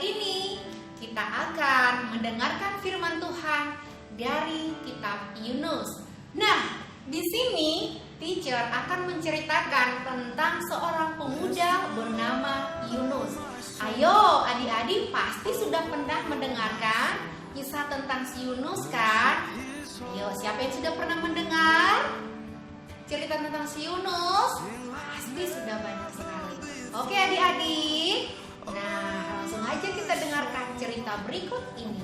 ini kita akan mendengarkan firman Tuhan dari kitab Yunus. Nah, di sini teacher akan menceritakan tentang seorang pemuda bernama Yunus. Ayo, adik-adik pasti sudah pernah mendengarkan kisah tentang si Yunus kan? Ayo, siapa yang sudah pernah mendengar cerita tentang si Yunus? Pasti sudah banyak sekali. Oke adik-adik, nah langsung aja kita dengarkan cerita berikut ini.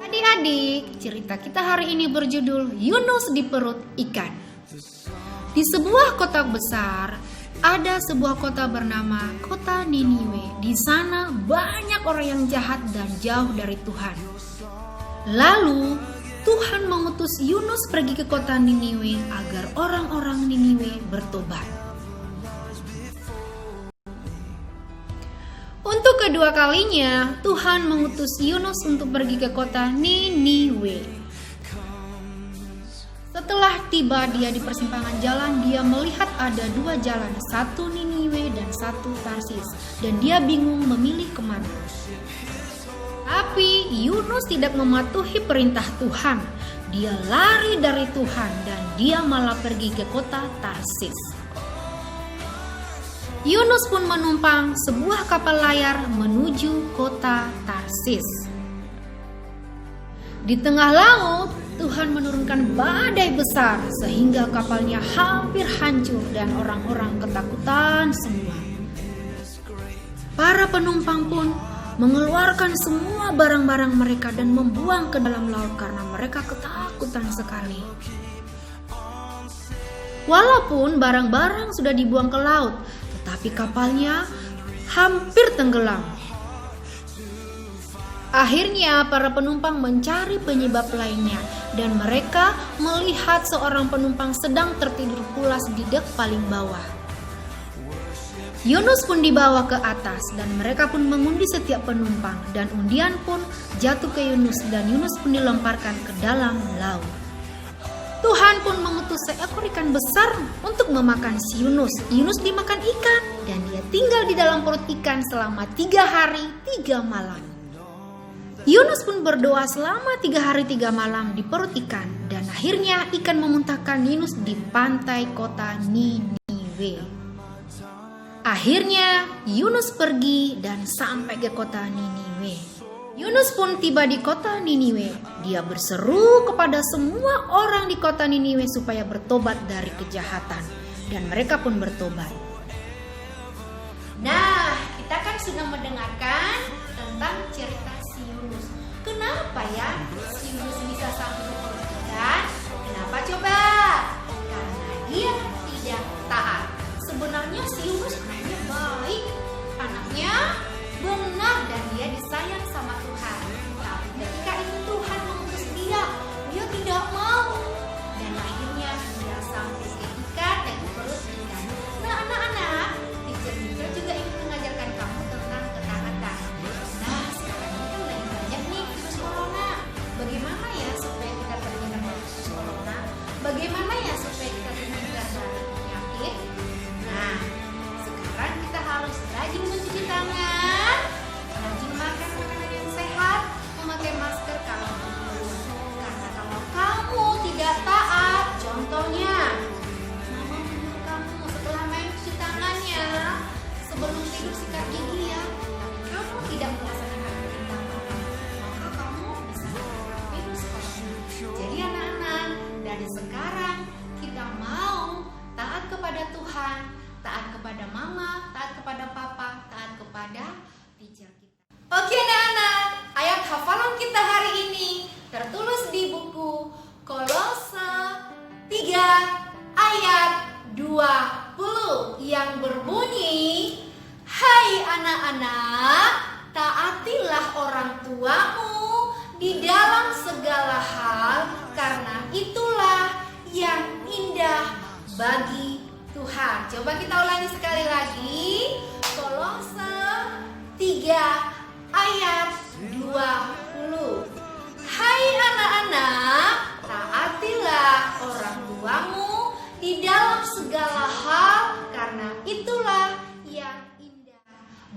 Adik-adik, cerita kita hari ini berjudul Yunus di perut ikan. Di sebuah kota besar, ada sebuah kota bernama kota Niniwe. Di sana banyak orang yang jahat dan jauh dari Tuhan. Lalu Tuhan mengutus Yunus pergi ke kota Niniwe agar orang-orang Niniwe bertobat. Untuk kedua kalinya, Tuhan mengutus Yunus untuk pergi ke kota Niniwe. Setelah tiba dia di persimpangan jalan, dia melihat ada dua jalan, satu Niniwe dan satu Tarsis, dan dia bingung memilih kemana. Tapi Yunus tidak mematuhi perintah Tuhan. Dia lari dari Tuhan dan dia malah pergi ke kota Tarsis. Yunus pun menumpang sebuah kapal layar menuju kota Tarsis. Di tengah laut, Tuhan menurunkan badai besar sehingga kapalnya hampir hancur dan orang-orang ketakutan semua. Para penumpang pun mengeluarkan semua barang-barang mereka dan membuang ke dalam laut karena mereka ketakutan sekali. Walaupun barang-barang sudah dibuang ke laut, tetapi kapalnya hampir tenggelam. Akhirnya para penumpang mencari penyebab lainnya dan mereka melihat seorang penumpang sedang tertidur pulas di dek paling bawah. Yunus pun dibawa ke atas dan mereka pun mengundi setiap penumpang dan undian pun jatuh ke Yunus dan Yunus pun dilemparkan ke dalam laut. Tuhan pun mengutus seekor ikan besar untuk memakan si Yunus. Yunus dimakan ikan dan dia tinggal di dalam perut ikan selama 3 hari 3 malam. Yunus pun berdoa selama 3 hari 3 malam di perut ikan dan akhirnya ikan memuntahkan Yunus di pantai kota Niniwe. Akhirnya Yunus pergi dan sampai ke kota Niniwe. Yunus pun tiba di kota Niniwe. Dia berseru kepada semua orang di kota Niniwe supaya bertobat dari kejahatan. Dan mereka pun bertobat. Nah, kita kan sudah mendengarkan tentang cerita si Yunus. Kenapa ya si Yunus bisa sampai ke perut ikan? Kenapa coba? Karena dia tidak taat. Sebenarnya si Yunus anaknya baik, anaknya benar dan dia disayang sama Tuhan. Tapi ketika itu Tuhan mengutus dia tidak mau dan akhirnya dia sampai ke ikan dan ke perut ikan. Nah anak-anak, teacher juga ingin mengajarkan kamu tentang ketaatan. Nah sekarang ini kan lagi banyak nih virus corona. Bagaimana ya supaya kita terhindar dari virus corona? Bagaimana ya supaya kita terhindar dari penyakit? Nah sekarang kita harus rajin mencuci tangan, rajin makan makanan yang sehat, memakai masker kalau perlu. Karena kalau kamu tidak taat, contohnya mama menyuruh kamu setelah main cuci tangannya, sebelum tidur sikat gigi ya, tapi kamu tidak melaksanakan perintah mama, maka kamu bisa terkena virus corona. Jadi anak-anak, dari sekarang kita mau taat kepada Tuhan, taat kepada mama, taat kepada papa, taat kepada teacher kita. Oke anak-anak, ayat hafalan kita hari ini tertulis di buku Kolose 3 ayat 20 yang berbunyi, hai anak-anak, taatilah orang tuamu di dalam segala hal, karena itulah yang indah bagi Tuhan. Coba kita ulangi sekali lagi. Kolose 3 ayat 20. Hai anak-anak, taatilah orang tuamu di dalam segala hal, karena itulah yang indah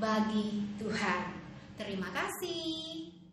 bagi Tuhan. kasih.